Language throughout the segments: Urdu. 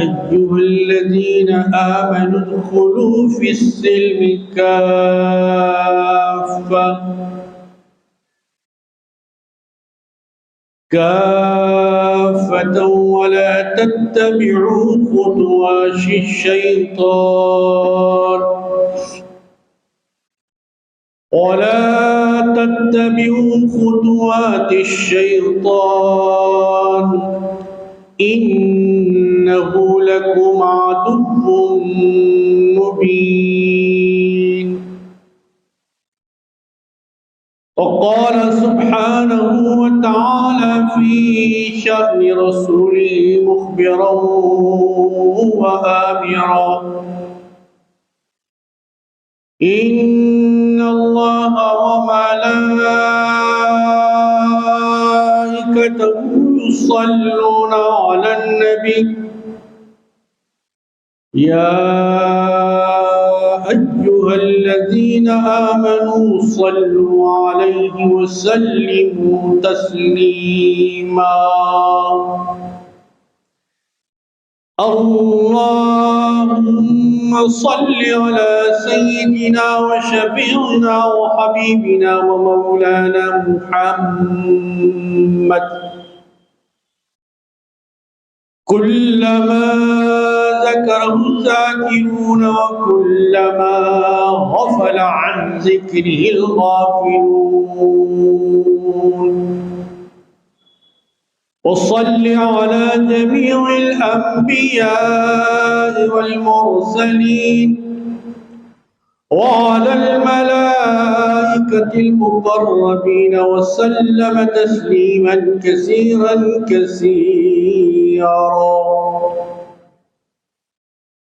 أيها الذين آمنوا ادخلوا في السلم كافة ولا تتبعوا خطوات الشيطان إنه لكم عدو مبين. وقال سبحانه وتعالى في شأن رسوله مخبرا وآمرا إن الله وملائكته يصلون على النبي يا أيها الذين آمنوا صلوا عليه وسلموا تسليما. اللهم صل على سيدنا وشفيعنا وحبيبنا ومولانا محمد كلما ذكره الذاكرون وكلما غفل عن ذكره الغافلون. وصل على جميع الأنبياء والمرسلين وعلى الملائكة المقربين وسلم تسليما كثيرا كثيرا.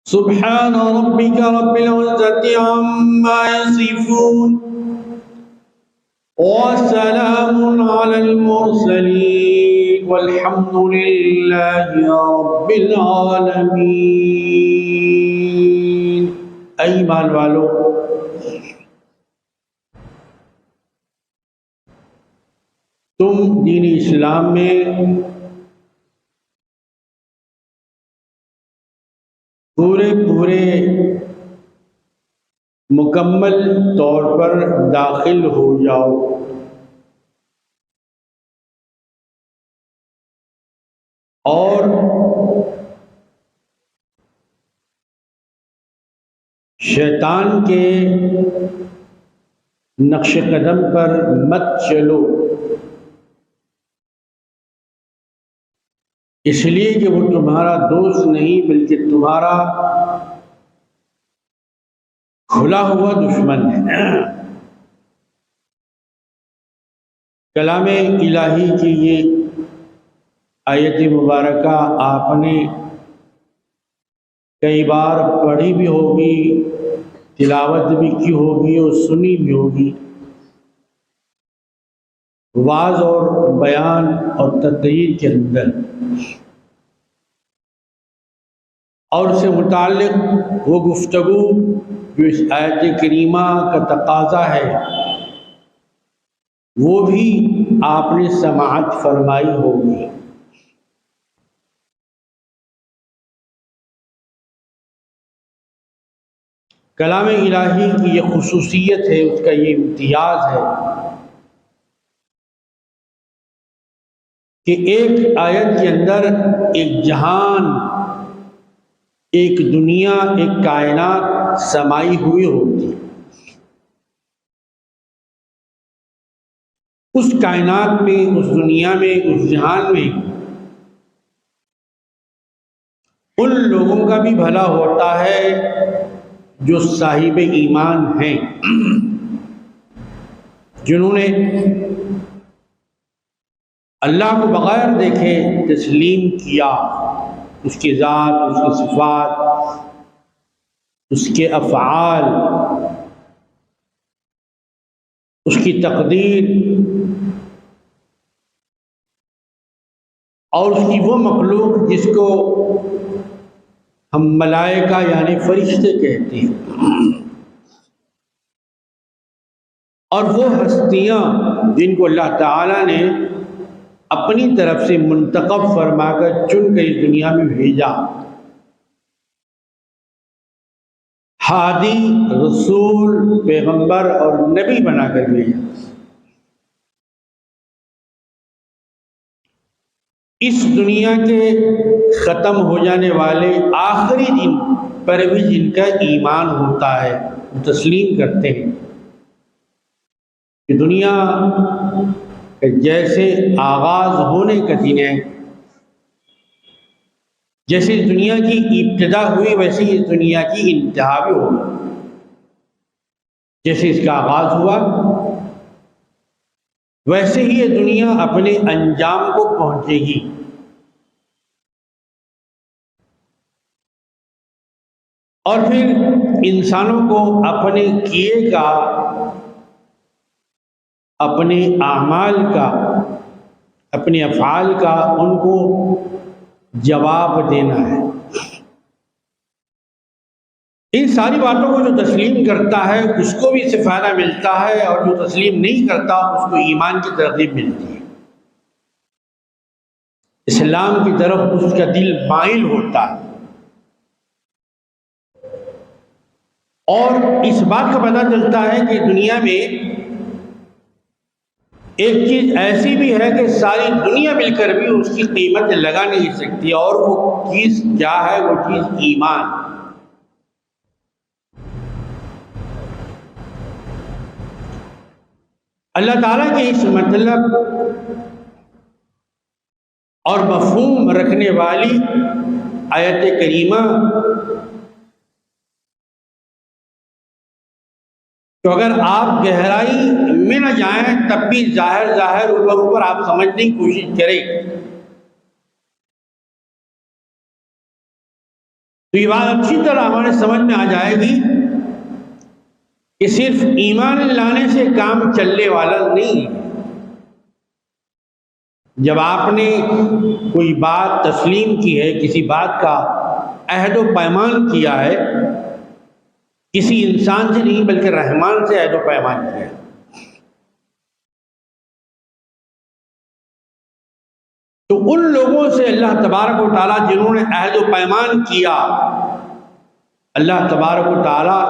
سبحان ربك رب العزة عما يصفون وسلام على المرسلين والحمد لله رب العالمين. اے ایمان والو، تم دین اسلام میں پورے مکمل طور پر داخل ہو جاؤ. اور شیطان کے نقش قدم پر مت چلو، اس لیے کہ وہ تمہارا دوست نہیں بلکہ تمہارا کھلا ہوا دشمن ہے. کلام الہی کی یہ آیت مبارکہ آپ نے کئی بار پڑھی بھی ہوگی، تلاوت بھی کی ہوگی اور سنی بھی ہوگی. واعظ اور بیان اور تقریر کے اندر، اور اس سے متعلق وہ گفتگو جو اس آیت کریمہ کا تقاضا ہے وہ بھی آپ نے سماعت فرمائی ہوگی. کلام الہی کی یہ خصوصیت ہے، اس کا یہ امتیاز ہے کہ ایک آیت کے اندر ایک جہان، ایک دنیا، ایک کائنات سمائی ہوئی ہوتی ہے. اس کائنات میں، اس دنیا میں، اس جہان میں ان لوگوں کا بھی بھلا ہوتا ہے جو صاحب ایمان ہیں، جنہوں نے اللہ کو بغیر دیکھے تسلیم کیا، اس کی ذات، اس کی صفات، اس کے افعال، اس کی تقدیر اور اس کی وہ مخلوق جس کو ہم ملائکہ یعنی فرشتے کہتے ہیں، اور وہ ہستیاں جن کو اللہ تعالیٰ نے اپنی طرف سے منتخب فرما کر چن کر اس دنیا میں بھیجا، ہادی، رسول، پیغمبر اور نبی بنا کر بھیجا۔ اس دنیا کے ختم ہو جانے والے آخری دن پر بھی جن کا ایمان ہوتا ہے وہ تسلیم کرتے ہیں کہ دنیا جیسے آغاز ہونے کا دن ہے، جیسے اس دنیا کی ابتدا ہوئی ویسے ہی اس دنیا کی انتہا بھی ہوگی، جیسے اس کا آغاز ہوا ویسے ہی یہ دنیا اپنے انجام کو پہنچے گی۔ اور پھر انسانوں کو اپنے کیے کا، اپنے اعمال کا، اپنے افعال کا ان کو جواب دینا ہے۔ ان ساری باتوں کو جو تسلیم کرتا ہے اس کو بھی اس سے فائدہ ملتا ہے، اور جو تسلیم نہیں کرتا اس کو ایمان کی ترغیب ملتی ہے، اسلام کی طرف اس کا دل مائل ہوتا ہے۔ اور اس بات کا پتہ چلتا ہے کہ دنیا میں ایک چیز ایسی بھی ہے کہ ساری دنیا مل کر بھی اس کی قیمت لگا نہیں سکتی، اور وہ چیز کیا ہے؟ وہ چیز ایمان۔ اللہ تعالیٰ کے اس مطلب اور مفہوم رکھنے والی آیت کریمہ تو اگر آپ گہرائی میں نہ جائیں تب بھی ظاہر اوپر آپ سمجھنے کی کوشش کریں تو یہ بات اچھی طرح ہمارے سمجھ میں آ جائے گی کہ صرف ایمان لانے سے کام چلنے والا نہیں ہے۔ جب آپ نے کوئی بات تسلیم کی ہے، کسی بات کا عہد و پیمان کیا ہے، کسی انسان سے نہیں بلکہ رحمان سے عہد و پیمان کیا ہے، تو ان لوگوں سے اللہ تبارک و تعالیٰ جنہوں نے عہد و پیمان کیا، اللہ تبارک و تعالیٰ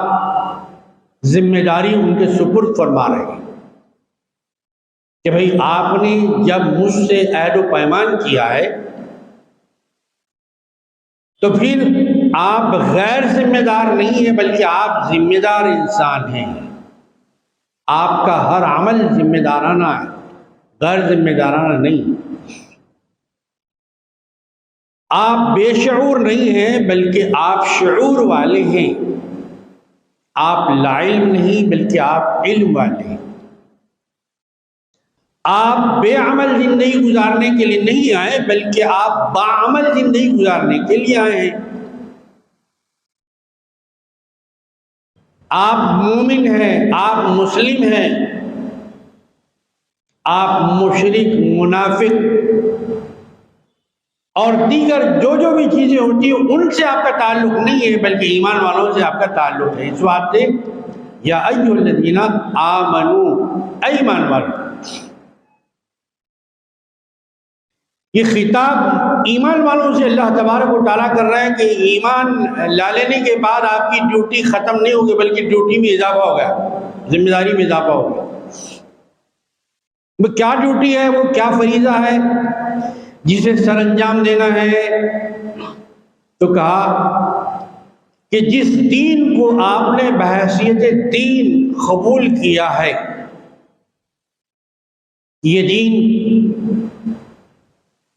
ذمہ داری ان کے سپرد فرما رہے ہیں کہ بھئی آپ نے جب مجھ سے عہد و پیمان کیا ہے تو پھر آپ غیر ذمہ دار نہیں ہیں بلکہ آپ ذمہ دار انسان ہیں۔ آپ کا ہر عمل ذمہ دارانہ ہے، غیر ذمہ دارانہ نہیں۔ آپ بے شعور نہیں ہیں بلکہ آپ شعور والے ہیں۔ آپ لا علم نہیں بلکہ آپ علم والے ہیں۔ آپ بے عمل زندگی گزارنے کے لیے نہیں آئے بلکہ آپ باعمل زندگی گزارنے کے لیے آئے ہیں۔ آپ مومن ہیں، آپ مسلم ہیں، آپ مشرک، منافق اور دیگر جو بھی چیزیں ہوتی ہیں ان سے آپ کا تعلق نہیں ہے بلکہ ایمان والوں سے آپ کا تعلق ہے۔ اس بات سے یا ایھا الذین آمنوا، اے ایمان والو، یہ خطاب ایمان والوں سے اللہ تبارک و تعالیٰ کر رہا ہے کہ ایمان لا لینے کے بعد آپ کی ڈیوٹی ختم نہیں ہوگی بلکہ ڈیوٹی میں اضافہ ہوگا، ذمہ داری میں اضافہ ہوگا۔ وہ کیا ڈیوٹی ہے، وہ کیا فریضہ ہے جسے سر انجام دینا ہے؟ تو کہا کہ جس دین کو آپ نے بحیثیت دین قبول کیا ہے، یہ دین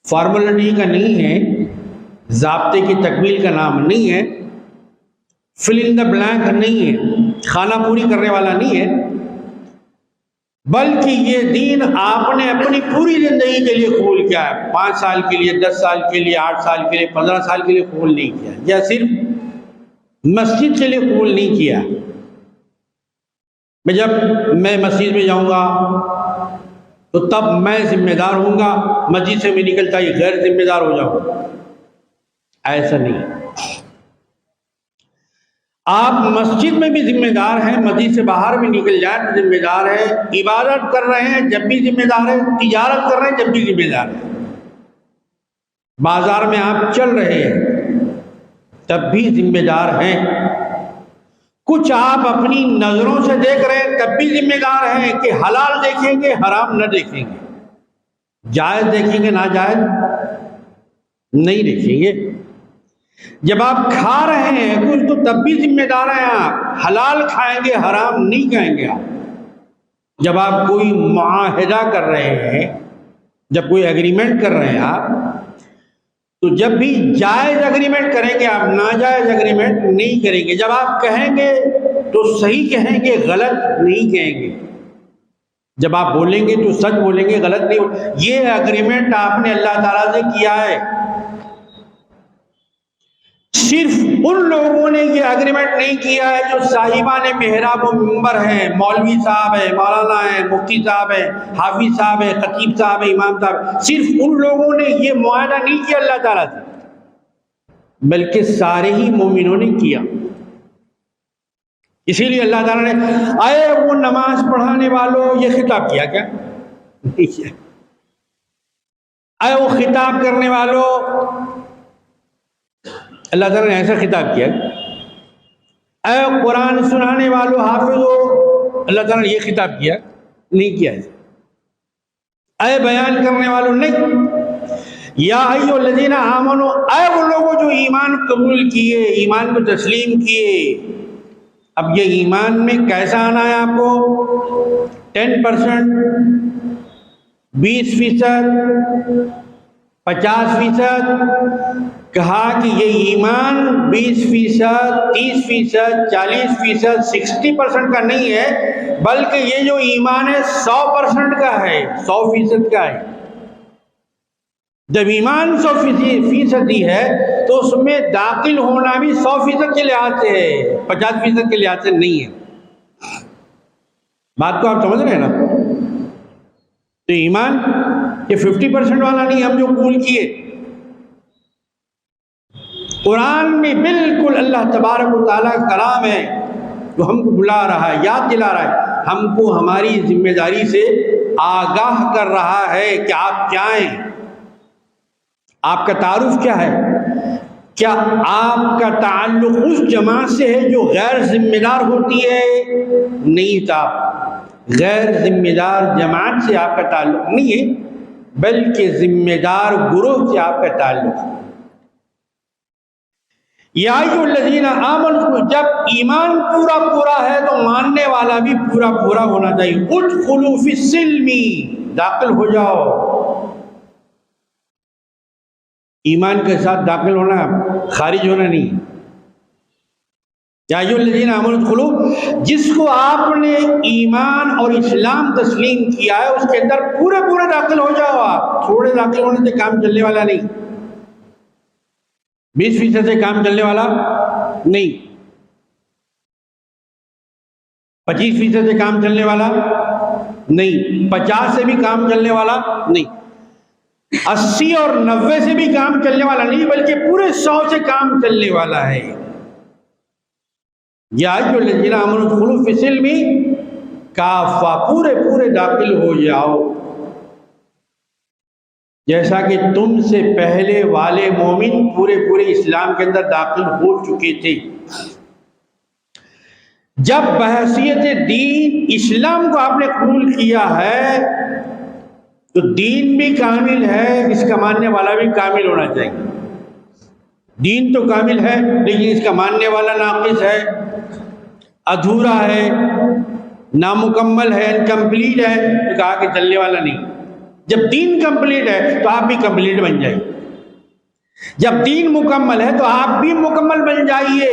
فارمولٹی کا نہیں ہے، ضابطے کی تکمیل کا نام نہیں ہے، فل ان دا بلینک نہیں ہے، خانہ پوری کرنے والا نہیں ہے، بلکہ یہ دین آپ نے اپنی پوری زندگی کے لیے قبول کیا ہے۔ 5 سال کے لیے، 10 سال کے لیے، 8 سال کے لیے، 15 سال کے لیے قبول نہیں کیا، یا صرف مسجد کے لیے قبول نہیں کیا۔ جب میں مسجد میں جاؤں گا تو تب میں ذمہ دار ہوں گا، مسجد سے میں نکلتا ہی غیر ذمہ دار ہو جاؤں گا، ایسا نہیں۔ آپ مسجد میں بھی ذمہ دار ہیں، مسجد سے باہر بھی نکل جائیں تو ذمہ دار ہیں، عبادت کر رہے ہیں جب بھی ذمہ دار ہیں، تجارت کر رہے ہیں جب بھی ذمہ دار ہیں، بازار میں آپ چل رہے ہیں تب بھی ذمہ دار ہیں، کچھ آپ اپنی نظروں سے دیکھ رہے ہیں تب بھی ذمہ دار ہیں کہ حلال دیکھیں گے حرام نہ دیکھیں گے، جائز دیکھیں گے ناجائز نہیں دیکھیں گے، جب آپ کھا رہے ہیں کچھ تو تب بھی ذمہ دار ہیں، آپ حلال کھائیں گے حرام نہیں کھائیں گے، آپ جب آپ کوئی معاہدہ کر رہے ہیں، جب کوئی ایگریمنٹ کر رہے ہیں آپ، تو جب بھی جائز ایگریمنٹ کریں گے آپ، ناجائز ایگریمنٹ نہیں کریں گے، جب آپ کہیں گے تو صحیح کہیں گے غلط نہیں کہیں گے، جب آپ بولیں گے تو سچ بولیں گے غلط نہیں، یہ ایگریمنٹ آپ نے اللہ تعالیٰ سے کیا ہے۔ صرف ان لوگوں نے یہ ایگریمنٹ نہیں کیا ہے جو صاحبان محراب و منبر ہیں، مولوی صاحب ہیں، مولانا ہیں، مفتی صاحب ہیں، حافظ صاحب ہیں، خطیب صاحب ہیں، امام صاحب، صرف ان لوگوں نے یہ معاہدہ نہیں کیا اللہ تعالیٰ سے، بلکہ سارے ہی مومنوں نے کیا۔ اسی لیے اللہ تعالیٰ نے آئے وہ نماز پڑھانے والوں، یہ خطاب کیا کیا؟ نہیں کیا۔ آئے وہ خطاب کرنے والوں، اللہ تعالیٰ نے ایسا خطاب کیا۔ اے قرآن سنانے والوں حافظوں، اللہ تعالیٰ نے یہ خطاب کیا نہیں کیا۔ اے بیان کرنے والوں نہیں۔ یا ایھا الذین آمنوا، اے وہ لوگوں جو ایمان قبول کیے، ایمان کو تسلیم کیے۔ اب یہ ایمان میں کیسا آنا ہے آپ کو؟ 10%، 20%، 50%؟ کہا کہ یہ ایمان 20%، 30%، 40%، 60% کا نہیں ہے، بلکہ یہ جو ایمان ہے 100% کا ہے، 100% کا ہے۔ جب ایمان 100% ہے تو اس میں داخل ہونا بھی 100% کے لحاظ سے ہے، 50% کے لحاظ سے نہیں ہے۔ بات کو آپ سمجھ رہے ہیں نا؟ تو ایمان یہ 50% والا نہیں، ہم جو قبول کیے۔ قرآن میں بالکل اللہ تبارک و تعالیٰ کا کلام ہے جو ہم کو بلا رہا ہے، یاد دلا رہا ہے، ہم کو ہماری ذمہ داری سے آگاہ کر رہا ہے کہ آپ کیا ہیں، آپ کا تعارف کیا ہے، کیا آپ کا تعلق اس جماعت سے ہے جو غیر ذمہ دار ہوتی ہے؟ نہیں صاحب، غیر ذمہ دار جماعت سے آپ کا تعلق نہیں ہے، بلکہ ذمہ دار گروہ سے آپ کا تعلق ہے۔ یا ایھا الذین آمنوا، جب ایمان پورا ہے تو ماننے والا بھی پورا ہونا چاہیے۔ ادخلوا فی السلم، داخل ہو جاؤ، ایمان کے ساتھ داخل ہونا، خارج ہونا نہیں۔ یا ایھا الذین آمنوا ادخلوا، جس کو آپ نے ایمان اور اسلام تسلیم کیا ہے اس کے اندر پورے داخل ہو جاؤ، آپ تھوڑے داخل ہونے سے کام چلنے والا نہیں، 20% سے کام چلنے والا نہیں، 25% سے کام چلنے والا نہیں، 50 سے بھی کام چلنے والا نہیں، 80 اور 90 سے بھی کام چلنے والا نہیں، بلکہ پورے 100 سے کام چلنے والا ہے۔ یا ایھا الذین آمنوا ادخلوا فی السلم کافہ، پورے داخل ہو جاؤ، جیسا کہ تم سے پہلے والے مومن پورے اسلام کے اندر داخل ہو چکے تھے۔ جب بحیثیت دین اسلام کو آپ نے قبول کیا ہے تو دین بھی کامل ہے، اس کا ماننے والا بھی کامل ہونا چاہیے۔ دین تو کامل ہے لیکن اس کا ماننے والا ناقص ہے، ادھورا ہے، نامکمل ہے، انکمپلیٹ ہے، تو کہا کہ چلنے والا نہیں۔ جب دین کمپلیٹ ہے تو آپ بھی کمپلیٹ بن جائیے، جب دین مکمل ہے تو آپ بھی مکمل بن جائیے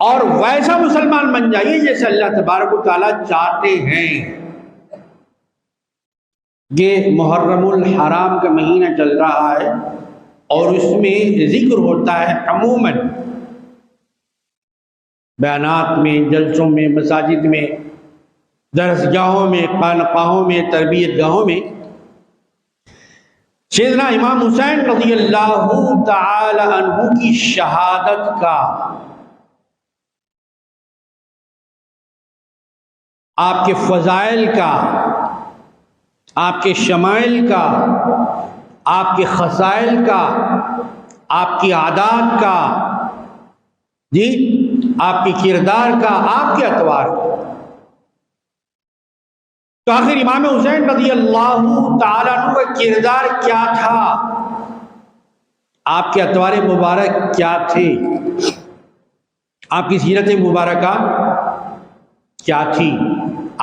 اور ویسا مسلمان بن جائیے جیسے اللہ تبارک و تعالیٰ چاہتے ہیں۔ یہ محرم الحرام کا مہینہ چل رہا ہے اور اس میں ذکر ہوتا ہے عموماً بیانات میں، جلسوں میں، مساجد میں، درس گاہوں میں، خانقاہوں میں، تربیت گاہوں میں سیدنا امام حسین رضی اللہ تعالی عنہ کی شہادت کا آپ کے فضائل کا، آپ کے شمائل کا، آپ کے خصائل کا، آپ کی عادات کا، جی آپ کے کردار کا، آپ کے اطوار کا۔ تو آخر امام حسین رضی اللہ تعالیٰ عنہ کا کردار کیا تھا، آپ کے اطوار مبارک کیا تھے، آپ کی سیرت مبارکہ کیا تھی،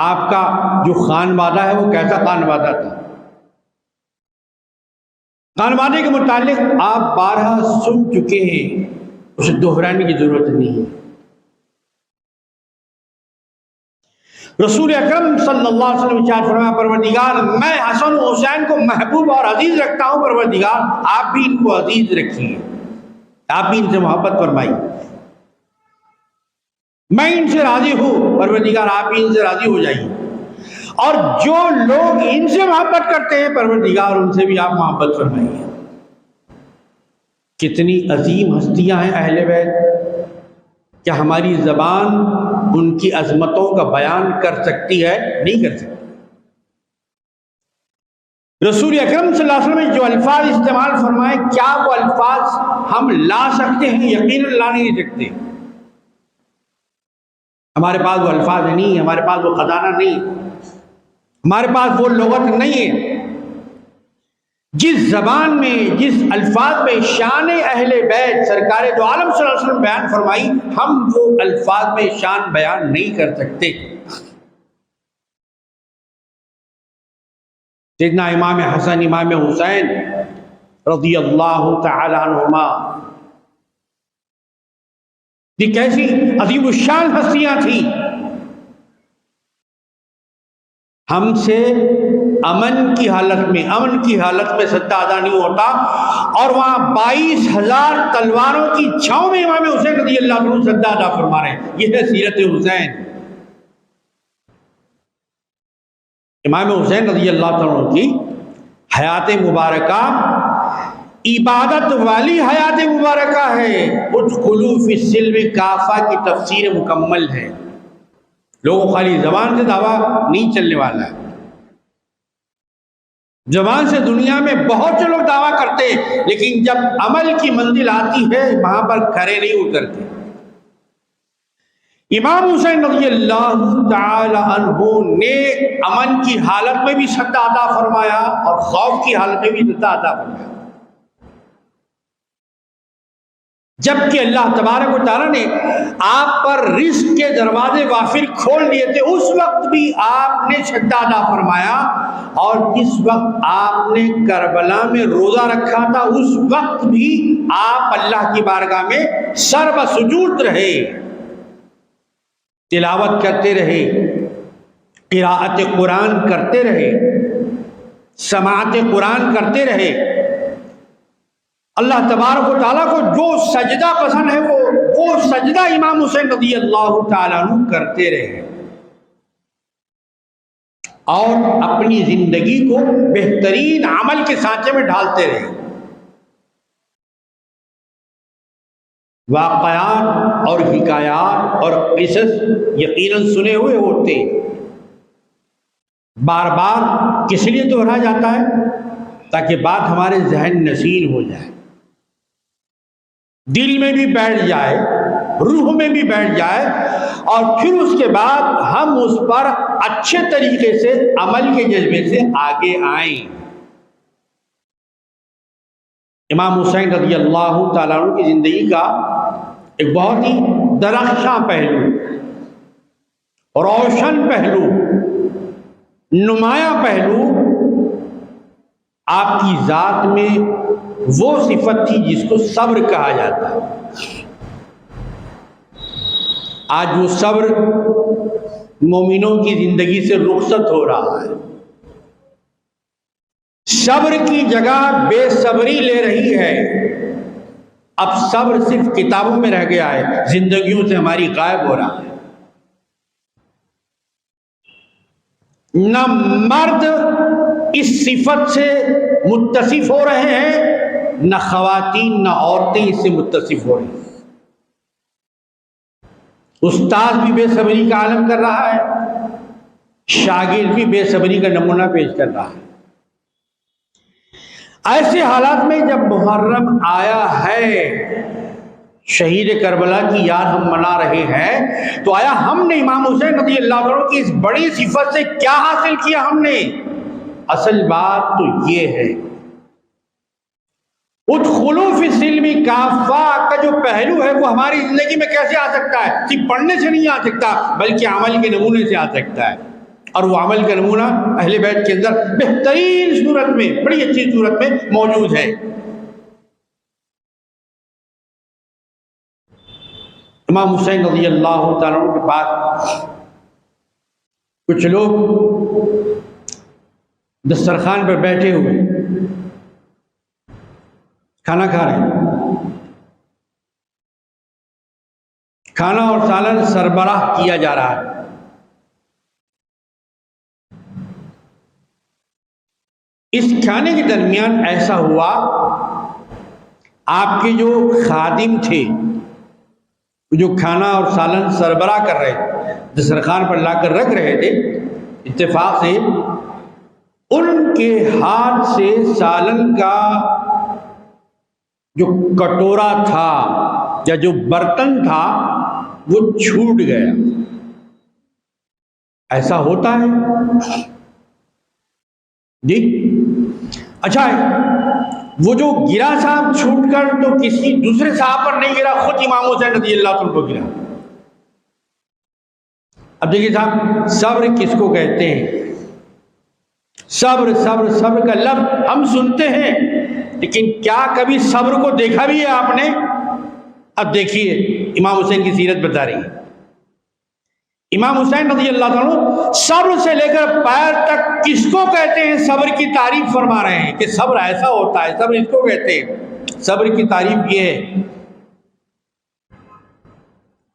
آپ کا جو خانوادہ ہے وہ کیسا خانوادہ تھا۔ خانوادے کے متعلق آپ بارہا سن چکے ہیں، اسے دہرانے کی ضرورت نہیں ہے۔ رسول اکرم صلی اللہ علیہ وسلم ارشاد فرمایا، پروردگار میں حسن و حسین کو محبوب اور عزیز رکھتا ہوں، پروردگار آپ بھی ان کو عزیز رکھیے، آپ بھی ان سے محبت فرمائیے۔ میں ان سے راضی ہوں، پروردگار آپ بھی ان سے راضی ہو جائیے، اور جو لوگ ان سے محبت کرتے ہیں پروردگار ان سے بھی آپ محبت فرمائیے۔ کتنی عظیم ہستیاں ہیں اہل بیت، کیا ہماری زبان ان کی عظمتوں کا بیان کر سکتی ہے؟ نہیں کر سکتی۔ رسول اکرم صلی اللہ علیہ وسلم نے جو الفاظ استعمال فرمائے، کیا وہ الفاظ ہم لا سکتے ہیں؟ یقیناً لا نہیں سکتے۔ ہمارے پاس وہ الفاظ نہیں ہیں، ہمارے پاس وہ خزانہ نہیں، ہمارے پاس وہ لغت نہیں ہے۔ جس زبان میں، جس الفاظ میں شان اہل بیت سرکار دو عالم صلی اللہ علیہ وسلم بیان فرمائی، ہم وہ الفاظ میں شان بیان نہیں کر سکتے۔ سیدنا امام حسن، امام حسین رضی اللہ تعالی عنہما، یہ کیسی عظیم الشان ہستیاں تھیں۔ ہم سے امن کی حالت میں سجدہ ادا نہیں ہوتا، اور وہاں 22,000 تلواروں کی چھاؤں میں امام حسین رضی اللہ عنہ سجدہ ادا فرما رہے ہیں۔ یہ ہے سیرت حسین۔ امام حسین رضی اللہ عنہ کی حیات مبارکہ عبادت والی حیات مبارکہ ہے۔ ادخلوا فی السلم کافہ کی تفسیر مکمل ہے۔ لوگوں خالی زبان سے دعویٰ نہیں چلنے والا ہے، زبان سے دنیا میں بہت سے لوگ دعویٰ کرتے ہیں، لیکن جب عمل کی منزل آتی ہے وہاں پر کھڑے نہیں اترتے۔ امام حسین رضی اللہ تعالی عنہ نے امن کی حالت میں بھی سجدہ ادا فرمایا اور خوف کی حالت میں بھی سجدہ ادا فرمایا۔ جبکہ اللہ تبارک و تعالیٰ نے آپ پر رزق کے دروازے وافر کھول دیے تھے، اس وقت بھی آپ نے سجدہ ادا فرمایا، اور جس وقت آپ نے کربلا میں روزہ رکھا تھا اس وقت بھی آپ اللہ کی بارگاہ میں سر بسجود رہے، تلاوت کرتے رہے، قراءت قرآن کرتے رہے، سماعت قرآن کرتے رہے۔ اللہ تبارک و تعالیٰ کو جو سجدہ پسند ہے وہ سجدہ امام حسین رضی اللہ تعالیٰ عنہ کرتے رہے، اور اپنی زندگی کو بہترین عمل کے سانچے میں ڈھالتے رہے۔ واقعات اور حکایات اور قصص یقیناً سنے ہوئے ہوتے، بار بار کس لیے دہرایا جاتا ہے؟ تاکہ بات ہمارے ذہن نشین ہو جائے، دل میں بھی بیٹھ جائے، روح میں بھی بیٹھ جائے، اور پھر اس کے بعد ہم اس پر اچھے طریقے سے عمل کے جذبے سے آگے آئیں۔ امام حسین رضی اللہ تعالیٰ عنہ کی زندگی کا ایک بہت ہی درخشاں پہلو، روشن پہلو، نمایاں پہلو آپ کی ذات میں وہ صفت تھی جس کو صبر کہا جاتا ہے۔ آج وہ صبر مومنوں کی زندگی سے رخصت ہو رہا ہے، صبر کی جگہ بے صبری لے رہی ہے۔ اب صبر صرف کتابوں میں رہ گیا ہے، زندگیوں سے ہماری غائب ہو رہا ہے۔ نہ مرد اس صفت سے متصف ہو رہے ہیں، نہ خواتین نہ عورتیں اس سے متصف ہو رہی ہیں۔ استاد بھی بے صبری کا عالم کر رہا ہے، شاگرد بھی بے صبری کا نمونہ پیش کر رہا ہے۔ ایسے حالات میں جب محرم آیا ہے، شہید کربلا کی یاد ہم منا رہے ہیں، تو آیا ہم نے امام حسین رضی اللہ عنہ کی اس بڑی صفت سے کیا حاصل کیا؟ ہم نے اصل بات تو یہ ہے، ادخلوا فی السلم کافہ کا جو پہلو ہے وہ ہماری زندگی میں کیسے آ سکتا ہے؟ صرف پڑھنے سے نہیں آ سکتا، بلکہ عمل کے نمونے سے آ سکتا ہے، اور وہ عمل کا نمونہ اہل بیت کے اندر بہترین صورت میں، بڑی اچھی صورت میں موجود ہے۔ امام حسین رضی اللہ تعالیٰ عنہ کے پاس کچھ لوگ دسترخوان پر بیٹھے ہوئے کھانا کھا رہے ہیں، کھانا اور سالن سربراہ کیا جا رہا ہے۔ اس کھانے کے درمیان ایسا ہوا، آپ کے جو خادم تھے جو کھانا اور سالن سربراہ کر رہے تھے، دسترخوان پر لا کر رکھ رہے تھے، اتفاق سے ان کے ہاتھ سے سالن کا جو کٹورا تھا یا جو برتن تھا وہ چھوٹ گیا۔ ایسا ہوتا ہے جی؟ اچھا ہے، وہ جو گرا صاحب چھوٹ کر تو کسی دوسرے صاحب پر نہیں گرا، خود امام حسین رضی اللہ عنہ کو گرا۔ اب دیکھیے صاحب، صبر کس کو کہتے ہیں؟ صبر صبر صبر کا لفظ ہم سنتے ہیں، لیکن کیا کبھی صبر کو دیکھا بھی ہے آپ نے؟ اب دیکھیے امام حسین کی سیرت بتا رہی ہے۔ امام حسین رضی اللہ عنہ صبر سے لے کر پیر تک کس کو کہتے ہیں صبر کی تعریف فرما رہے ہیں کہ صبر ایسا ہوتا ہے، صبر اس کو کہتے ہیں۔ صبر کی تعریف یہ ہے،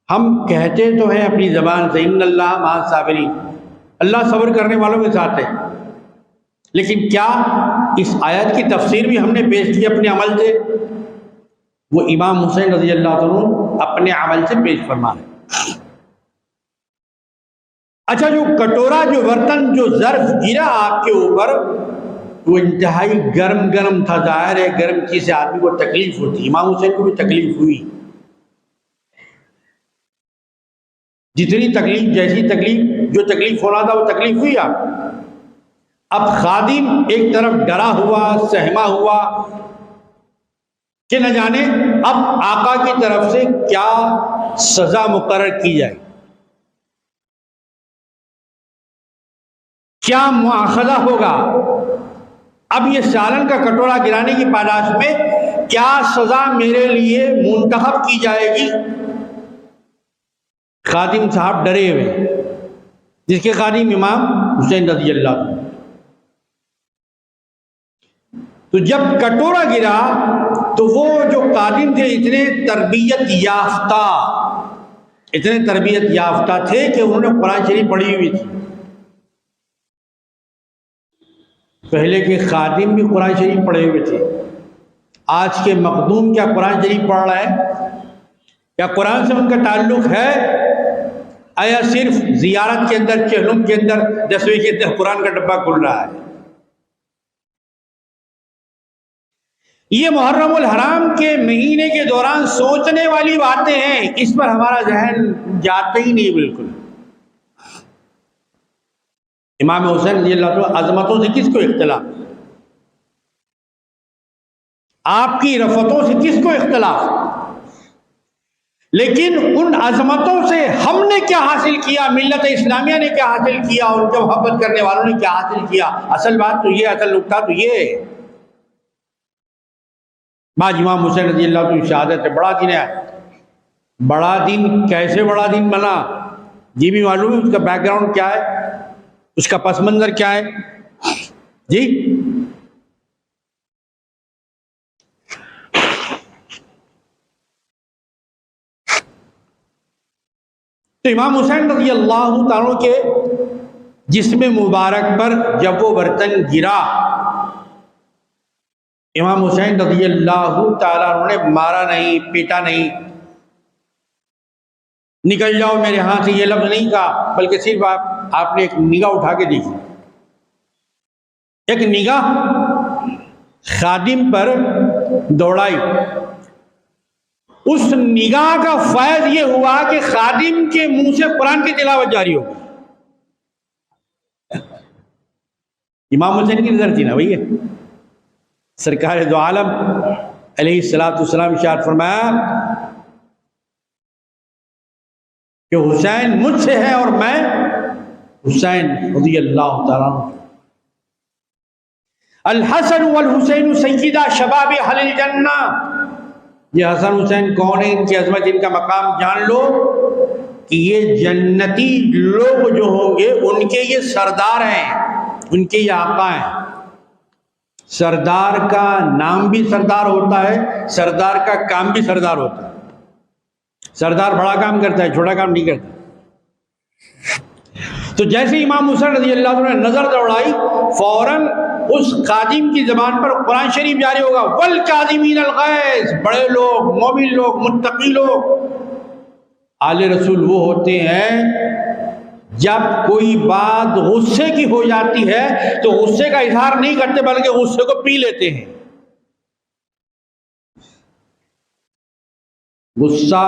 ہم کہتے تو ہیں اپنی زبان سے ان اللہ مع الصابرین، اللہ صبر کرنے والوں کے ساتھ ہے، لیکن کیا اس آیت کی تفسیر بھی ہم نے پیش کی اپنے عمل سے؟ وہ امام حسین رضی اللہ عنہ اپنے عمل سے پیش فرما رہے ہیں۔ اچھا، جو کٹورا، جو برتن، جو ظرف گرا آپ کے اوپر، وہ انتہائی گرم تھا۔ ظاہر ہے گرم چیز سے آدمی کو تکلیف ہوتی، امام حسین کو بھی تکلیف ہوئی، جتنی تکلیف، جیسی تکلیف، جو تکلیف ہونا تھا وہ تکلیف ہوئی آپ۔ اب خادم ایک طرف ڈرا ہوا، سہما ہوا کہ نہ جانے اب آقا کی طرف سے کیا سزا مقرر کی جائے، کیا مواخذہ ہوگا، اب یہ سالن کا کٹورا گرانے کی پاداش میں کیا سزا میرے لیے منتخب کی جائے گی؟ خادم صاحب ڈرے ہوئے، جس کے خادم امام حسین رضی اللہ عنہ۔ تو جب کٹورا گرا تو وہ جو خادم تھے اتنے تربیت یافتہ تھے کہ انہوں نے قرآن شریف پڑھی ہوئی تھی۔ پہلے کے خادم بھی قرآن شریف پڑھے ہوئے تھے، آج کے مخدوم کیا قرآن شریف پڑھ رہا ہے؟ کیا قرآن سے ان کا تعلق ہے؟ آیا صرف زیارت کے اندر، چہلم کے اندر، دسویں کے اندر قرآن کا ڈبہ کھل رہا ہے؟ یہ محرم الحرام کے مہینے کے دوران سوچنے والی باتیں ہیں، اس پر ہمارا ذہن جاتا ہی نہیں بالکل۔ امام حسین رضی اللہ عنہ عظمتوں سے کس کو اختلاف؟ آپ کی رفتوں سے کس کو اختلاف؟ لیکن ان عظمتوں سے ہم نے کیا حاصل کیا، ملت اسلامیہ نے کیا حاصل کیا، ان کے محبت کرنے والوں نے کیا حاصل کیا؟ اصل بات تو یہ، اصل نقطہ تو یہ ہے۔ بعد امام حسین رضی اللہ عنہ کی شہادت سے بڑا دن ہے۔ بڑا دن کیسے بڑا دن بنا جی بھی معلوم ہے؟ اس کا بیک گراؤنڈ کیا ہے، اس کا پس منظر کیا ہے جی؟ تو امام حسین رضی اللہ تعالیٰ کے جسم مبارک پر جب وہ برتن گرا، امام حسین رضی اللہ تعالیٰ عنہ نے مارا نہیں، پیٹا نہیں، نکل جاؤ میرے ہاں سے یہ لفظ نہیں کہا، بلکہ صرف آپ نے ایک نگاہ اٹھا کے دیکھی، ایک نگاہ خادم پر دوڑائی، اس نگاہ کا فیض یہ ہوا کہ خادم کے منہ سے قرآن کی تلاوت جاری ہو گئی۔ امام حسین کی نظر تھی نا بھئی، سرکار دو عالم علیہ السلام ارشاد فرمایا کہ حسین مجھ سے ہے اور میں حسین رضی اللہ تعالیٰ عنہ۔ الحسن والحسین سیدہ شباب اہل الجنہ، یہ حسن حسین کون ہے، ان کی عظمت، ان کا مقام جان لو کہ یہ جنتی لوگ جو ہوں گے ان کے یہ سردار ہیں، ان کے یہ آقا ہیں۔ سردار کا نام بھی سردار ہوتا ہے، سردار کا کام بھی سردار ہوتا ہے۔ سردار بڑا کام کرتا ہے، چھوٹا کام نہیں کرتا۔ تو جیسے امام حسین رضی اللہ عنہ نے نظر دوڑائی، فوراً اس خادم کی زبان پر قرآن شریف جاری ہوگا، والکاظمین الغیظ، بڑے لوگ، مومن لوگ، متقی لوگ۔ آل رسول وہ ہوتے ہیں جب کوئی بات غصے کی ہو جاتی ہے تو غصے کا اظہار نہیں کرتے بلکہ غصے کو پی لیتے ہیں۔ غصہ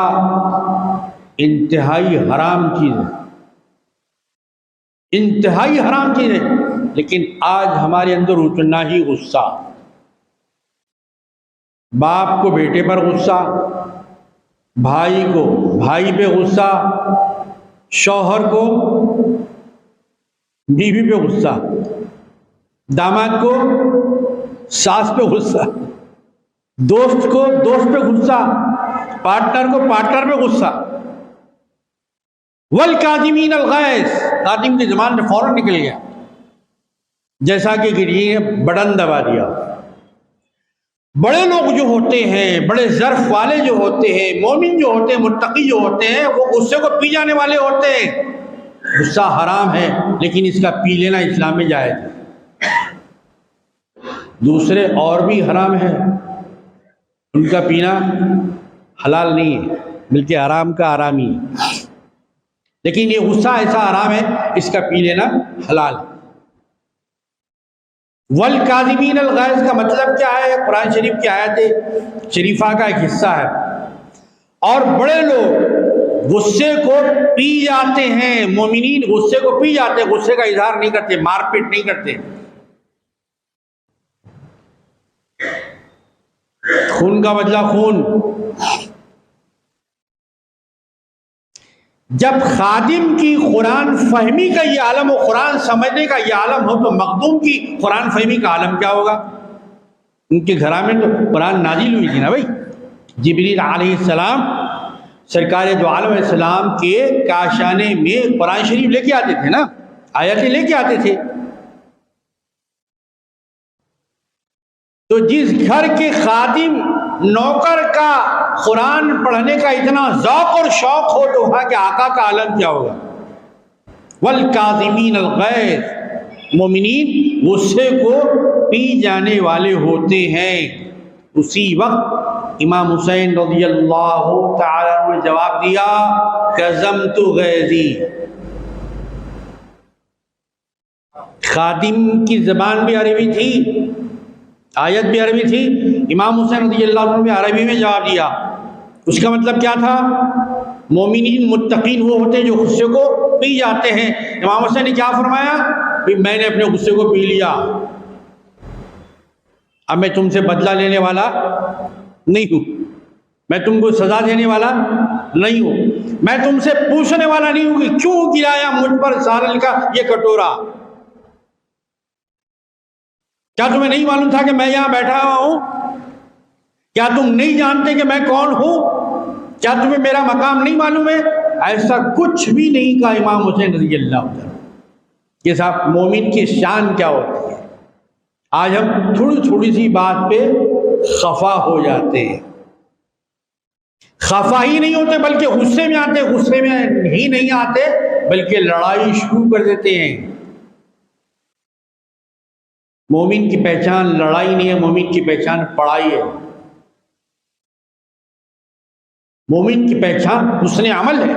انتہائی حرام چیز ہے، انتہائی حرام چیز ہے، لیکن آج ہمارے اندر اتنا ہی غصہ، باپ کو بیٹے پر غصہ، بھائی کو بھائی پہ غصہ، شوہر کو بیوی پہ غصہ، داماد کو ساس پہ غصہ، دوست کو دوست پہ غصہ، پارٹنر کو پارٹنر پہ غصہ۔ والکاظمین الغیظ، خادم کی زبان سے فوراً نکل گیا، جیسا کہ گریے نے بٹن دبا دیا۔ بڑے لوگ جو ہوتے ہیں، بڑے ظرف والے جو ہوتے ہیں، مومن جو ہوتے ہیں، متقی جو ہوتے ہیں، وہ غصے کو پی جانے والے ہوتے ہیں۔ غصہ حرام ہے لیکن اس کا پی لینا اسلام میں جائز ہے۔ دوسرے اور بھی حرام ہے، ان کا پینا حلال نہیں ہے بلکہ حرام کا حرام ہی ہے، لیکن یہ غصہ ایسا حرام ہے اس کا پی لینا حلال ہے۔ والکاظمین الغیظ کا مطلب کیا ہے؟ قرآن شریف کی آیت شریفہ کا ایک حصہ ہے۔ اور بڑے لوگ غصے کو پی جاتے ہیں، مومنین غصے کو پی جاتے ہیں، غصے کا اظہار نہیں کرتے، مار پیٹ نہیں کرتے۔ خون کا بدلہ خون۔ جب خادم کی قرآن فہمی کا یہ عالم ہو، قرآن سمجھنے کا یہ عالم ہو، تو مخدوم کی قرآن فہمی کا عالم کیا ہوگا؟ ان کے گھر میں تو قرآن نازل ہوئی تھی نا بھائی، جبریل علیہ السلام سرکار دو عالم علیہ السلام کے کاشانے میں قرآن شریف لے کے آتے تھے نا، آیتیں لے کے آتے تھے۔ تو جس گھر کے خادم نوکر کا قرآن پڑھنے کا اتنا ذوق اور شوق ہو تو وہاں کے آقا کا عالم کیا ہوگا؟ والکاظمین الغیظ، مومنین غصے کو پی جانے والے ہوتے ہیں۔ اسی وقت امام حسین رضی اللہ تعالی عنہ نے جواب دیا، کظمت غیظی۔ خادم کی زبان بھی عربی تھی، آیت بھی عربی تھی، امام حسین رضی اللہ عنہ نے عربی میں جواب دیا۔ اس کا مطلب کیا تھا؟ مومنین متقین وہ ہوتے ہیں جو غصے کو پی جاتے ہیں۔ امام حسین نے کیا فرمایا؟ کہ میں نے اپنے غصے کو پی لیا، اب میں تم سے بدلہ لینے والا نہیں ہوں، میں تم کو سزا دینے والا نہیں ہوں، میں تم سے پوچھنے والا نہیں ہوں کہ کیوں گرایا مجھ پر سالن کا یہ کٹورا۔ کیا تمہیں نہیں معلوم تھا کہ میں یہاں بیٹھا ہوا ہوں؟ کیا تم نہیں جانتے کہ میں کون ہوں؟ کیا تمہیں میرا مقام نہیں معلوم ہے؟ ایسا کچھ بھی نہیں کہا امام حسین رضی اللہ عنہ۔ یہ صاحب مومن کی شان کیا ہوتی ہے؟ آج ہم تھوڑی تھوڑی سی بات پہ خفا ہو جاتے ہیں، خفا ہی نہیں ہوتے بلکہ غصے میں آتے، غصے میں ہی نہیں آتے بلکہ لڑائی شروع کر دیتے ہیں۔ مومن کی پہچان لڑائی نہیں ہے، مومن کی پہچان پڑھائی ہے۔ مومن کی پہچان حسن عمل ہے،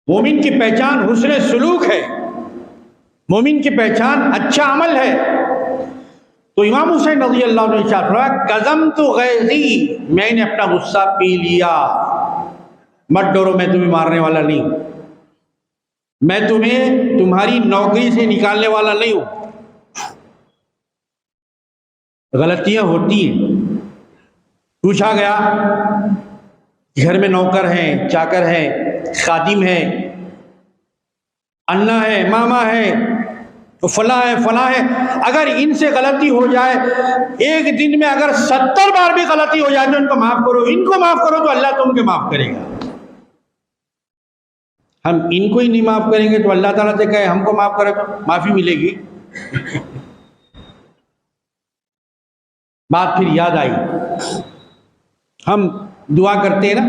مومن کی پہچان حسن سلوک ہے، مومن کی پہچان اچھا عمل ہے۔ تو امام حسین رضی اللہ عنہ نے ارشاد فرمایا قضمت غیظی، میں نے اپنا غصہ پی لیا، مت ڈرو میں تمہیں مارنے والا نہیں ہوں، میں تمہیں تمہاری نوکری سے نکالنے والا نہیں ہوں۔ غلطیاں ہوتی ہیں، پوچھا گیا گھر میں نوکر ہیں، چاکر ہیں، خادم ہیں، انا ہے، ماما ہے، فلاں ہے، فلاں ہے، اگر ان سے غلطی ہو جائے، ایک دن میں اگر 70 بار بھی غلطی ہو جائے تو ان کو معاف کرو، ان کو معاف کرو تو اللہ تم کو معاف کرے گا۔ ہم ان کو ہی نہیں معاف کریں گے تو اللہ تعالیٰ سے کہے ہم کو معاف کرے تو معافی ملے گی؟ بات پھر یاد آئی، ہم دعا کرتے ہیں نا،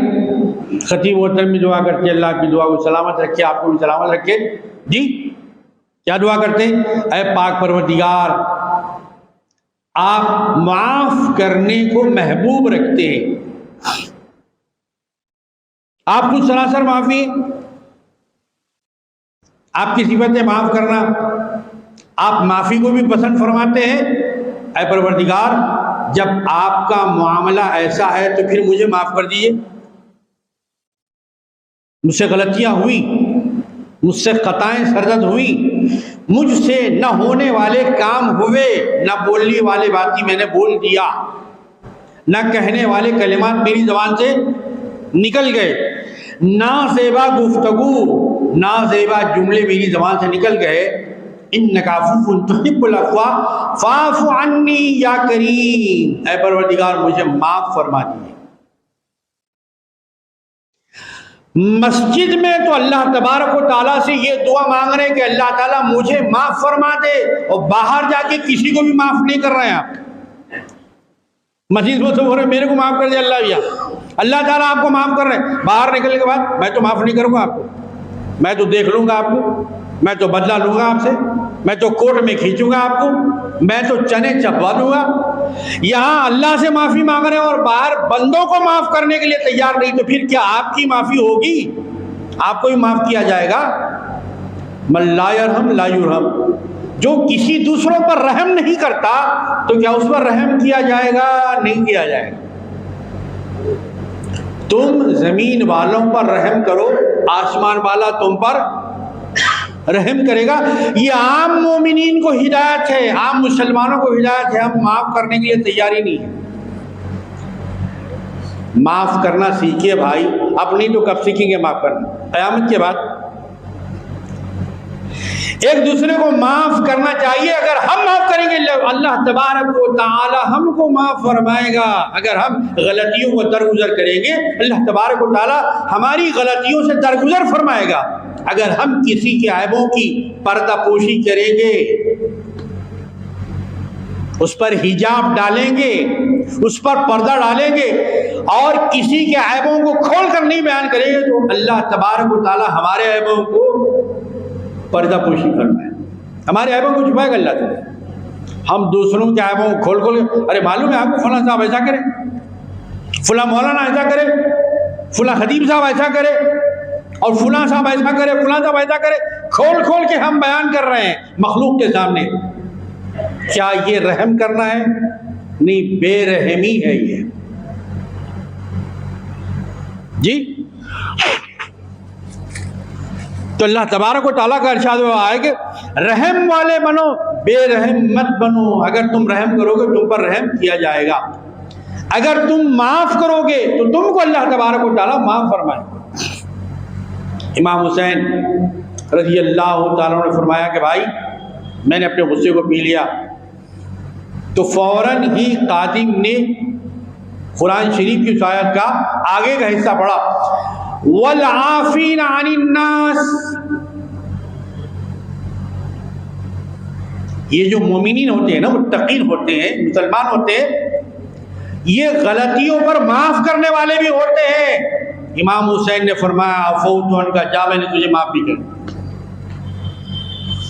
خطیب محترم بھی دعا کرتے ہیں اللہ کی دعا کو سلامت رکھے، آپ کو بھی سلامت رکھے، جی کیا دعا کرتے ہیں؟ اے پاک پروردگار، آپ معاف کرنے کو محبوب رکھتے ہیں، آپ کو سراسر معافی، آپ کی صفت ہے معاف کرنا، آپ معافی کو بھی پسند فرماتے ہیں۔ اے پروردگار، جب آپ کا معاملہ ایسا ہے تو پھر مجھے معاف کر دیجیے، مجھ سے غلطیاں ہوئی، مجھ سے خطائیں سرزد ہوئی، مجھ سے نہ ہونے والے کام ہوئے، نہ بولنے والے باتیں میں نے بول دیا، نہ کہنے والے کلمات میری زبان سے نکل گئے، نازیبا گفتگو، نازیبا جملے میری زبان سے نکل گئے، انک عفو تحب العفو فاعف عنی یا کریم، اے پروردگار مجھے معاف فرما دیجیے۔ مسجد میں تو اللہ تبارک و تعالیٰ سے یہ دعا مانگ رہے ہیں کہ اللہ تعالیٰ مجھے معاف فرما دے، اور باہر جا کے کسی کو بھی معاف نہیں کر رہے ہیں آپ۔ مسجد میں تو ہو رہے میرے کو معاف کر دے اللہ، یا اللہ تعالیٰ آپ کو معاف کر رہے ہیں، باہر نکلنے کے بعد میں تو معاف نہیں کروں گا آپ کو، میں تو دیکھ لوں گا آپ کو، میں تو بدلہ لوں گا آپ سے، میں تو کوٹ میں کھینچوں گا آپ کو، میں تو چنے چبا دوں گا۔ یہاں اللہ سے معافی مانگ رہے ہیں اور باہر بندوں کو معاف کرنے کے لیے تیار نہیں، تو پھر کیا آپ کی معافی ہوگی؟ آپ کو بھی معاف کیا جائے گا؟ من لا یرحم لا یرحم، جو کسی دوسروں پر رحم نہیں کرتا تو کیا اس پر رحم کیا جائے گا؟ نہیں کیا جائے گا۔ تم زمین والوں پر رحم کرو، آسمان والا تم پر رحم کرے گا۔ یہ عام مومنین کو ہدایت ہے، عام مسلمانوں کو ہدایت ہے، ہم معاف کرنے کے لیے تیاری نہیں ہے۔ معاف کرنا سیکھیے بھائی، اپنی تو کب سیکھیں گے معاف کرنا؟ قیامت کے بعد ایک دوسرے کو معاف کرنا چاہیے۔ اگر ہم معاف کریں گے اللہ تبارک و تعالی ہم کو معاف فرمائے گا، اگر ہم غلطیوں کو درگزر کریں گے اللہ تبارک و تعالی ہماری غلطیوں سے درگزر فرمائے گا۔ اگر ہم کسی کے عیبوں کی پردہ پوشی کریں گے، اس پر حجاب ڈالیں گے، اس پر پردہ ڈالیں گے اور کسی کے عیبوں کو کھول کر نہیں بیان کریں گے تو اللہ تبارک و تعالی ہمارے عیبوں کو پردہ پوشی فرمائے، ہمارے عیبوں کو چھپائے گا اللہ تعالی۔ ہم دوسروں کے عیبوں کو کھول کھول کے، ارے معلوم ہے آپ کو فلاں صاحب ایسا کرے، فلاں مولانا ایسا کرے، فلاں خطیب صاحب ایسا کرے، اور فلاں صاحب ایسا کرے، فلاں صاحب ایسا کرے، کھول کھول کے ہم بیان کر رہے ہیں مخلوق کے سامنے۔ کیا یہ رحم کرنا ہے؟ نہیں، بے رحمی ہے یہ جی۔ تو اللہ تبارک و تعالیٰ کا ارشاد ہوا ہے کہ رحم والے بنو، بے رحم مت بنو۔ اگر تم رحم کرو گے تم پر رحم کیا جائے گا، اگر تم معاف کرو گے تو تم کو اللہ تبارک و تعالیٰ معاف فرمائے گا۔ امام حسین رضی اللہ تعالیٰ نے فرمایا کہ بھائی میں نے اپنے غصے کو پی لیا، تو فوراً ہی خادم نے قرآن شریف کی آیت کا آگے کا حصہ پڑھا، وَالْعَافِينَ عَنِ النَّاسِ۔ یہ جو مومنین ہوتے ہیں نا، متقین ہوتے ہیں، مسلمان ہوتے ہیں، یہ غلطیوں پر معاف کرنے والے بھی ہوتے ہیں۔ امام حسین نے فرمایا عفوت عنک، جا میں نے تجھے معاف بھی کر،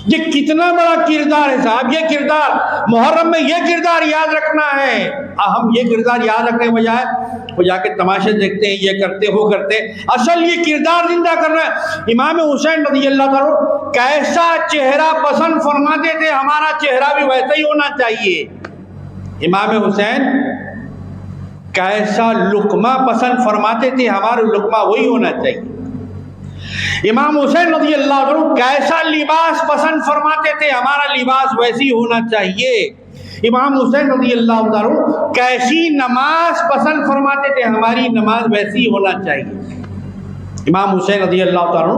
یہ کتنا بڑا کردار ہے صاحب، یہ کردار محرم میں یہ کردار یاد رکھنا ہے۔ ہم یہ کردار یاد رکھنے کے بجائے وہ جا کے تماشے دیکھتے ہیں، یہ کرتے وہ کرتے، اصل یہ کردار زندہ کرنا ہے۔ امام حسین رضی اللہ عنہ کیسا چہرہ پسند فرماتے تھے، ہمارا چہرہ بھی ویسا ہی ہونا چاہیے۔ امام حسین کیسا لقمہ پسند فرماتے تھے، ہمارا لقمہ وہی ہونا چاہیے۔ امام حسین رضی اللہ عنہ کیسا لباس پسند فرماتے تھے، ہمارا لباس ویسی ہونا چاہیے۔ امام حسین رضی اللہ عنہ کیسی نماز پسند فرماتے تھے، ہماری نماز ویسی ہونا چاہیے۔ امام حسین رضی اللہ عنہ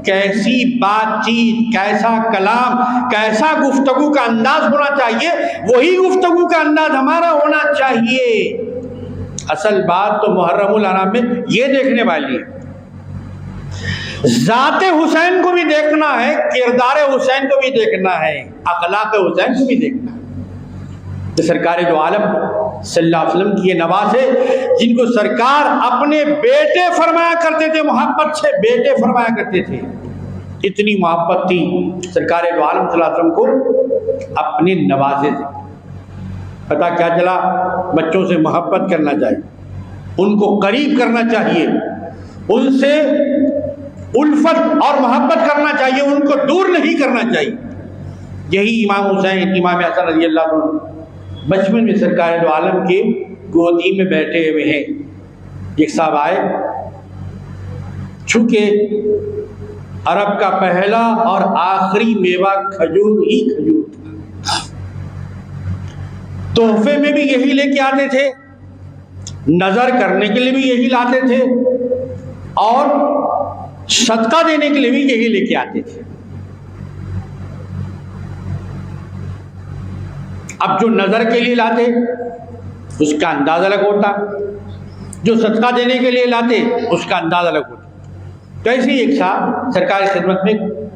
کیسی بات چیت، کیسا کلام، کیسا گفتگو کا انداز ہونا چاہیے، وہی گفتگو کا انداز ہمارا ہونا چاہیے۔ اصل بات تو محرم الحرام میں یہ دیکھنے والی ہے، ذات حسین کو بھی دیکھنا ہے، کردار حسین کو بھی دیکھنا ہے، اخلاق حسین کو بھی دیکھنا ہے۔ تو سرکار دو عالم صلی اللہ علیہ وسلم کی یہ نواز ہے جن کو سرکار اپنے بیٹے فرمایا کرتے تھے، محبت سے بیٹے فرمایا کرتے تھے۔ اتنی محبت تھی سرکار دو عالم صلی اللہ علیہ وسلم کو اپنے نوازے سے۔ پتہ کیا چلا، بچوں سے محبت کرنا چاہیے، ان کو قریب کرنا چاہیے، ان سے الفت اور محبت کرنا چاہیے، ان کو دور نہیں کرنا چاہیے۔ یہی امام حسین، امام حسن رضی اللہ عنہ بچپن میں سرکار دو عالم کے گودی میں بیٹھے ہوئے ہیں۔ ایک صاحب آئے، چونکہ عرب کا پہلا اور آخری میوہ کھجور ہی کھجور تھا، تحفے میں بھی یہی لے کے آتے تھے، نظر کرنے کے لیے بھی یہی لاتے تھے، اور صدقہ دینے کے لیے بھی یہی لے کے آتے تھے۔ اب جو نظر کے لیے لاتے اس کا انداز الگ ہوتا، جو صدقہ دینے کے لیے لاتے اس کا انداز الگ ہوتا۔ تو ایسے ہی ایک صاحب سرکاری خدمت میں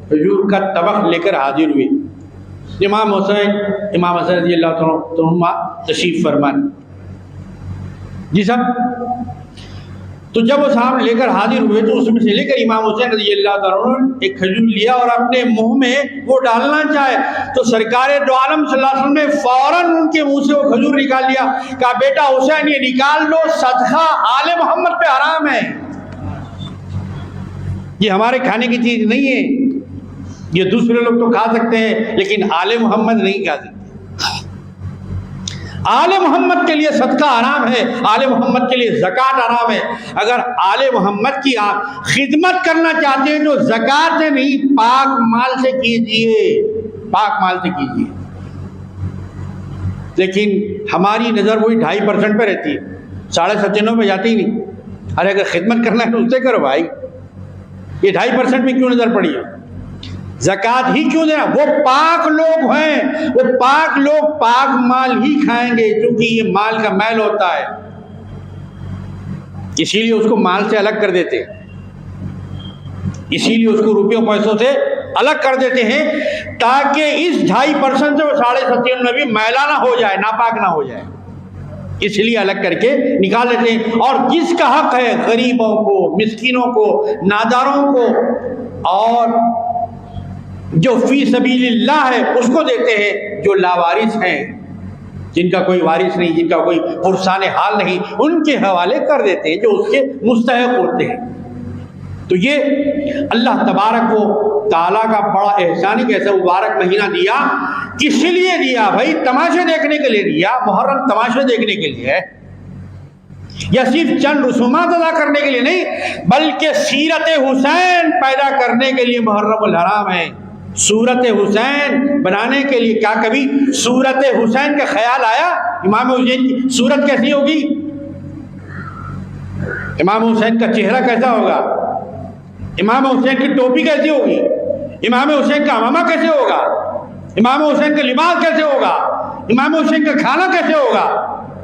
کھجور کا طبق لے کر حاضر ہوئے۔ امام حسن رضی اللہ عنہ تشریف فرمان، جی صاحب، تو جب وہ صاحب لے کر حاضر ہوئے تو اس میں سے لے کر امام حسین رضی اللہ عنہ نے ایک کھجور لیا اور اپنے منہ میں وہ ڈالنا چاہے تو سرکار دو عالم صلی اللہ علیہ وسلم نے فوراً ان کے منہ سے وہ کھجور نکال لیا، کہا بیٹا حسین یہ نکال لو، صدقہ آل محمد پہ حرام ہے، یہ ہمارے کھانے کی چیز نہیں ہے، یہ دوسرے لوگ تو کھا سکتے ہیں لیکن آل محمد نہیں کھا سکتے۔ آل محمد کے لیے صدقہ حرام ہے، آل محمد کے لیے زکوٰۃ حرام ہے۔ اگر آل محمد کی آپ خدمت کرنا چاہتے ہیں تو زکوٰۃ سے نہیں، پاک مال سے کیجئے، پاک مال سے کیجئے۔ لیکن ہماری نظر وہی 2.5% پہ رہتی ہے، 9.5 پہ جاتی ہی نہیں۔ ارے اگر خدمت کرنا ہے تو اس سے کرو بھائی، یہ 2.5% میں کیوں نظر پڑی ہے؟ زکوٰۃ ہی کیوں دینا؟ وہ پاک لوگ ہیں، وہ پاک لوگ پاک مال ہی کھائیں گے، کیونکہ یہ مال کا میل ہوتا ہے، اسی لیے اس کو مال سے الگ کر دیتے ہیں، اسی لیے اس کو روپیوں پیسوں سے الگ کر دیتے ہیں تاکہ اس 2.5% سے وہ 7.5 میں بھی میلا نہ ہو جائے، ناپاک نہ ہو جائے، اس لیے الگ کر کے نکال دیتے ہیں۔ اور جس کا حق ہے غریبوں کو، مسکینوں کو، ناداروں کو، اور جو فی سبیل اللہ ہے اس کو دیتے ہیں، جو لاوارث ہیں، جن کا کوئی وارث نہیں، جن کا کوئی پرسان حال نہیں، ان کے حوالے کر دیتے ہیں جو اس کے مستحق ہوتے ہیں۔ تو یہ اللہ تبارک و تعالیٰ کا بڑا احسان ہے کہ ایسا مبارک مہینہ دیا۔ کس لیے دیا بھائی؟ تماشے دیکھنے کے لیے دیا؟ محرم تماشے دیکھنے کے لیے ہے، یا صرف چند رسومات ادا کرنے کے لیے نہیں، بلکہ سیرت حسین پیدا کرنے کے لیے محرم الحرام ہے۔ صورت حسین بنانے کے لیے کیا کبھی صورت حسین کا خیال آیا؟ امام حسین کی صورت کیسی ہوگی؟ امام حسین کا چہرہ کیسا ہوگا؟ امام حسین کی ٹوپی کیسی ہوگی؟ امام حسین کا عمامہ کیسے ہوگا؟ امام حسین کا لباس کیسے ہوگا؟ امام حسین کا کھانا کیسے ہوگا؟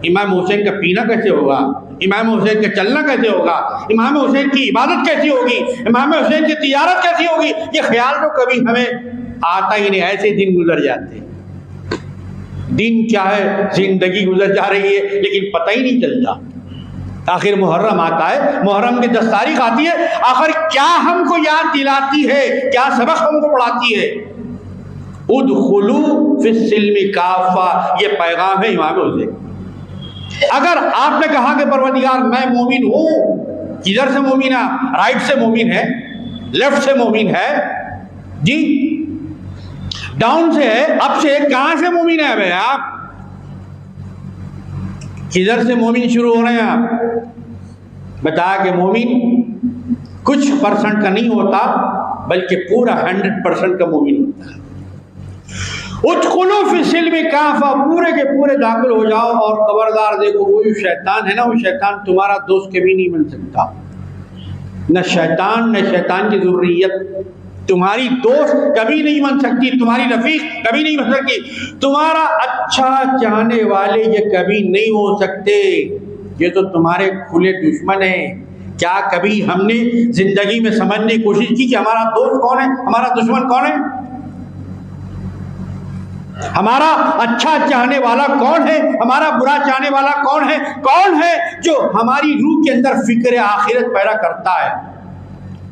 امام حسین کا پینا کیسے ہوگا؟ امام حسین کا چلنا کیسے ہوگا؟ امام حسین کی عبادت کیسی ہوگی؟ امام حسین کی تجارت کیسی ہوگی؟ یہ خیال تو کبھی ہمیں آتا ہی نہیں، ایسے دن گزر جاتے ہیں۔ دن کیا ہے، زندگی گزر جا رہی ہے لیکن پتہ ہی نہیں چلتا۔ آخر محرم آتا ہے، محرم کی 10 تاریخ آتی ہے، آخر کیا ہم کو یاد دلاتی ہے، کیا سبق ہم کو پڑھاتی ہے؟ ادخلوا فی السلم کافہ، یہ پیغام ہے امام حسین۔ اگر آپ نے کہا کہ پروردگار میں مومن ہوں، کدھر سے مومن ہے؟ رائٹ سے مومن ہے، لیفٹ سے مومن ہے جی، ڈاؤن سے ہے، اپ سے، کہاں سے مومن ہے بھائی آپ؟ کدھر سے مومن شروع ہو رہے ہیں آپ؟ بتایا کہ مومن کچھ پرسنٹ کا نہیں ہوتا بلکہ پورا 100% کا مومن ہوتا ہے۔ ادخلوا فی السلم کافہ، پورے کے پورے داخل ہو جاؤ، اور خبردار دیکھو وہ جو شیطان ہے نا، وہ شیطان تمہارا دوست کبھی نہیں بن سکتا، نہ شیطان نہ شیطان کی ذریت تمہاری دوست کبھی نہیں بن سکتی، تمہاری رفیق کبھی نہیں بن سکتی، تمہارا اچھا چاہنے والے یہ کبھی نہیں ہو سکتے، یہ تو تمہارے کھلے دشمن ہیں۔ کیا کبھی ہم نے زندگی میں سمجھنے کی کوشش کی کہ ہمارا دوست کون ہے، ہمارا دشمن کون ہے؟ ہمارا اچھا چاہنے والا کون ہے، ہمارا برا چاہنے والا کون ہے؟ کون ہے جو ہماری روح کے اندر فکر آخرت پیدا کرتا ہے؟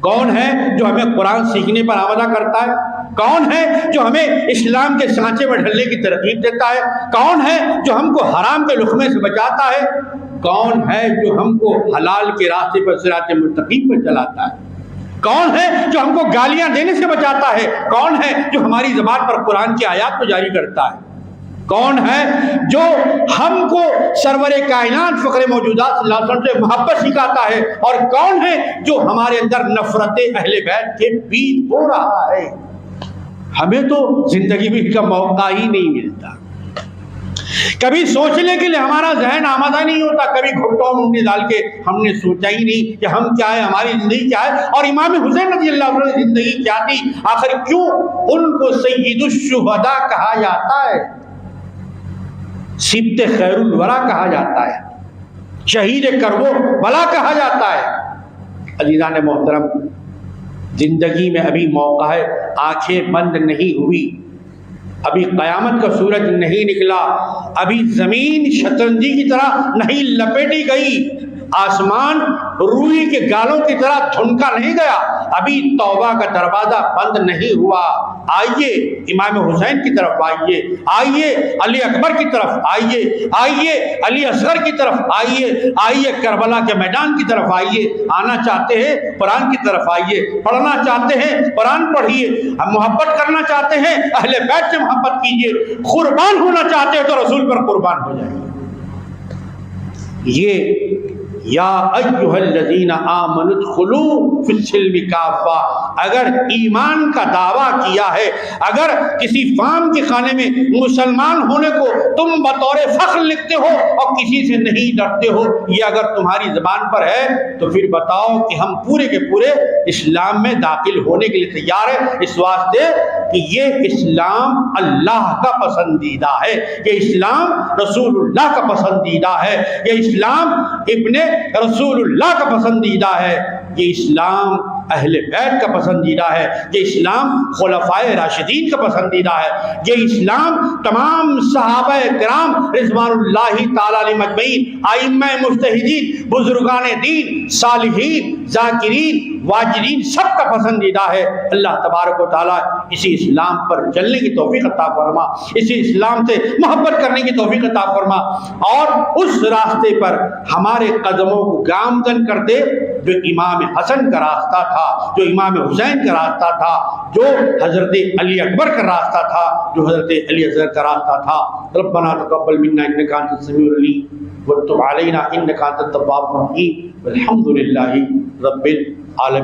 کون ہے جو ہمیں قرآن سیکھنے پر آمادہ کرتا ہے؟ کون ہے جو ہمیں اسلام کے سانچے میں ڈھلنے کی ترغیب دیتا ہے؟ کون ہے جو ہم کو حرام کے لقمے سے بچاتا ہے؟ کون ہے جو ہم کو حلال کے راستے پر صراط مستقیم پر چلاتا ہے؟ کون ہے جو ہم کو گالیاں دینے سے بچاتا ہے؟ کون ہے جو ہماری زبان پر قرآن کی آیات کو جاری کرتا ہے؟ کون ہے جو ہم کو سرور کائنات فخر موجودات صلی اللہ علیہ وسلم سے محبت سکھاتا ہے؟ اور کون ہے جو ہمارے اندر نفرت اہل بیت کے بیج بو رہا ہے؟ ہمیں تو زندگی میں ان کا موقع ہی نہیں ملتا، کبھی سوچنے کے لیے ہمارا ذہن آمادہ نہیں ہوتا، کبھی گھٹوں میں انگلی ڈال کے ہم نے سوچا ہی نہیں کہ ہم کیا ہے، ہماری زندگی کیا ہے، اور امام حسین رضی اللہ عنہ کی زندگی کیا تھی، آخر کیوں ان کو سید الشہداء کہا جاتا ہے، سبط خیر الورا کہا جاتا ہے، شہید کربو بلا کہا جاتا ہے۔ عزیزان محترم، زندگی میں ابھی موقع ہے، آنکھیں بند نہیں ہوئی، ابھی قیامت کا سورج نہیں نکلا، ابھی زمین شطرنجی کی طرح نہیں لپیٹی گئی، آسمان روئی کے گالوں کی طرح دھنکا نہیں گیا، ابھی توبہ کا دروازہ بند نہیں ہوا۔ آئیے امام حسین کی طرف آئیے، آئیے علی اکبر کی طرف آئیے، آئیے علی اصغر کی طرف آئیے، آئیے کربلا کے میدان کی طرف آئیے۔ آنا چاہتے ہیں قرآن کی طرف آئیے، پڑھنا چاہتے ہیں قرآن پڑھیے، ہم محبت کرنا چاہتے ہیں اہل بیت سے محبت کیجیے، قربان ہونا چاہتے ہیں تو رسول پر قربان ہو جائیے۔ یہ یا ایھا الذین آمنوا ادخلوا فی السلم کافہ، اگر ایمان کا دعویٰ کیا ہے، اگر کسی فارم کے خانے میں مسلمان ہونے کو تم بطور فخر لکھتے ہو اور کسی سے نہیں ڈرتے ہو، یہ اگر تمہاری زبان پر ہے تو پھر بتاؤ کہ ہم پورے کے پورے اسلام میں داخل ہونے کے لیے تیار ہیں، اس واسطے کہ یہ اسلام اللہ کا پسندیدہ ہے، یہ اسلام رسول اللہ کا پسندیدہ ہے، یہ اسلام ابن رسول اللہ کا پسندیدہ ہے، یہ اسلام اہل بیت کا پسندیدہ ہے، یہ اسلام خلفائے راشدین کا پسندیدہ ہے، یہ اسلام تمام صحابہ کرام رضوان اللہ تعالی علیہم اجمعین، ائمہ مجتہدین، بزرگان دین، صالحین، ذاکرین، واجرین سب کا پسندیدہ ہے۔ اللہ تبارک و تعالیٰ اسی اسلام پر چلنے کی توفیق عطا فرما، اسی اسلام سے محبت کرنے کی توفیق عطا فرما، اور اس راستے پر ہمارے قدموں کو گامزن کر دے جو امام حسن کا راستہ تھا، جو امام حسین کا راستہ تھا، جو حضرت علی اکبر کا راستہ تھا، جو حضرت علی اصغر کا راستہ تھا۔ ربنا تقبل منا انک انت السمیع العلیم وتب علینا انک انت التواب الرحیم والحمد للہ رب العالمین۔